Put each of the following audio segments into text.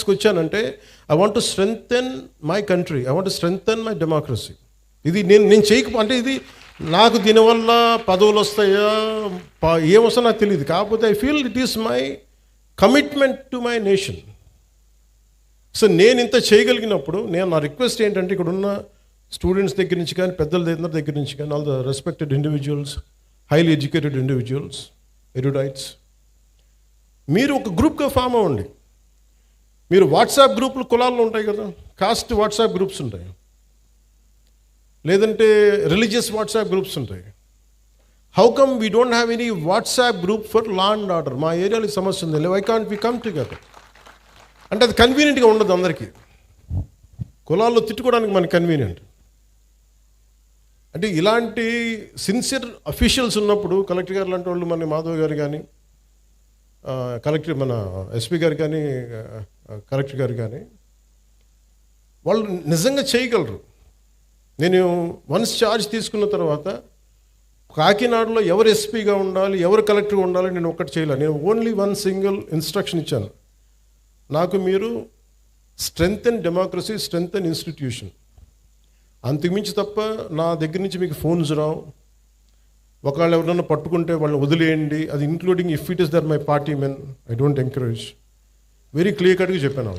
పాలిటిక్స్కి వచ్చానంటే I want to strengthen my country, I want to strengthen my democracy. ఇది నేను చేయక అంటే ఇది నాకు దీనివల్ల పదవులు వస్తాయా ఏమొస్తా నాకు తెలియదు. కాకపోతే I feel it is my commitment to my nation. So నేను ఇంత చేయగలిగినప్పుడు నా రిక్వెస్ట్ ఏంటంటే ఇక్కడ ఉన్న స్టూడెంట్స్ దగ్గర నుంచి కానీ పెద్దల దగ్గర నుంచి కానీ all the respected individuals, highly educated individuals, erudites, మీరు ఒక గ్రూప్గా ఫామ్ అవ్వండి. మీరు వాట్సాప్ గ్రూపులు కులాల్లో ఉంటాయి కదా, కాస్ట్ వాట్సాప్ గ్రూప్స్ ఉంటాయి, లేదంటే రిలీజియస్ వాట్సాప్ గ్రూప్స్ ఉంటాయి. How come we don't have any WhatsApp group for law and order? మా ఏరియాలో సమస్య ఉంది, why can't we come together? అంటే అది కన్వీనియంట్గా ఉండదు అందరికీ. కులాల్లో తిట్టుకోవడానికి మనకి కన్వీనియంట్. అంటే ఇలాంటి సిన్సియర్ అఫీషియల్స్ ఉన్నప్పుడు కలెక్టర్ గారు లాంటి వాళ్ళు, మన మాధవ్ గారు కానీ, కలెక్టర్ మన ఎస్పీ గారు కానీ, కలెక్టర్ గారు కానీ, వాళ్ళు నిజంగా చేయగలరు. నేను వన్స్ ఛార్జ్ తీసుకున్న తర్వాత కాకినాడలో ఎవరు ఎస్పీగా ఉండాలి, ఎవరు కలెక్టర్గా ఉండాలి నేను ఒక్కటి చేయలేదు. నేను ఓన్లీ వన్ సింగిల్ ఇన్స్ట్రక్షన్ ఇచ్చాను, నాకు మీరు స్ట్రెంగ్తెన్ డెమోక్రసీ, స్ట్రెంగ్తెన్ ఇన్స్టిట్యూషన్, అంతకుమించి తప్ప నా దగ్గర నుంచి మీకు ఫోన్స్ రావు. ఒకవేళ ఎవరైనా పట్టుకుంటే వాళ్ళని వదిలేయండి, అది including if it is there my party men, I don't encourage. Very clear కట్గా చెప్పాను.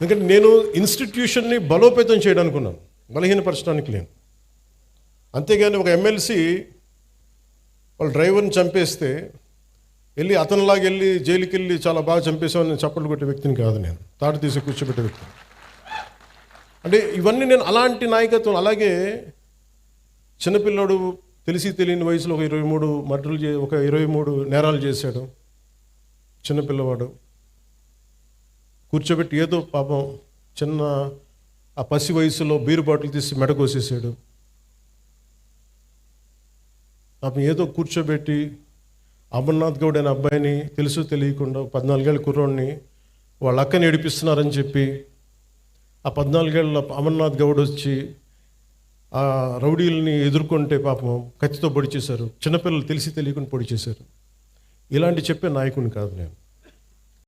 ఎందుకంటే నేను ఇన్స్టిట్యూషన్ని బలోపేతం చేయడానికి ఉన్నాను, బలహీనపరచడానికి లేను. అంతేగాని ఒక ఎమ్మెల్సీ వాళ్ళ డ్రైవర్ని చంపేస్తే వెళ్ళి అతనిలాగా వెళ్ళి జైలుకి వెళ్ళి చాలా బాగా చంపేసామని చప్పట్లు కొట్టే వ్యక్తిని కాదు నేను, తాడు తీసి కూర్చోబెట్టే వ్యక్తిని. అంటే ఇవన్నీ నేను అలాంటి నాయకత్వం. అలాగే చిన్నపిల్లాడు తెలిసి తెలియని వయసులో ఒక 23 మర్డర్లు ఒక 23 నేరాలు చేశాడు చిన్నపిల్లవాడు. కూర్చోబెట్టి ఏదో పాపం చిన్న ఆ పసి వయసులో బీరు బాటిల్ తీసి మెడ కోసేసాడు. పాపం ఏదో కూర్చోబెట్టి అమర్నాథ్ గౌడ్ అనే అబ్బాయిని తెలుసు తెలియకుండా 14 ఏళ్ళ కుర్రోడిని వాళ్ళ అక్కని ఏడిపిస్తున్నారని చెప్పి ఆ 14 ఏళ్ళ అమర్నాథ్ గౌడ్ వచ్చి ఆ రౌడీలని ఎదుర్కొంటే పాపం కత్తితో పొడి చేశారు. చిన్నపిల్లలు తెలిసి తెలియకుండా పొడి చేశారు. ఇలాంటి చెప్పే నాయకుడిని కాదు నేను.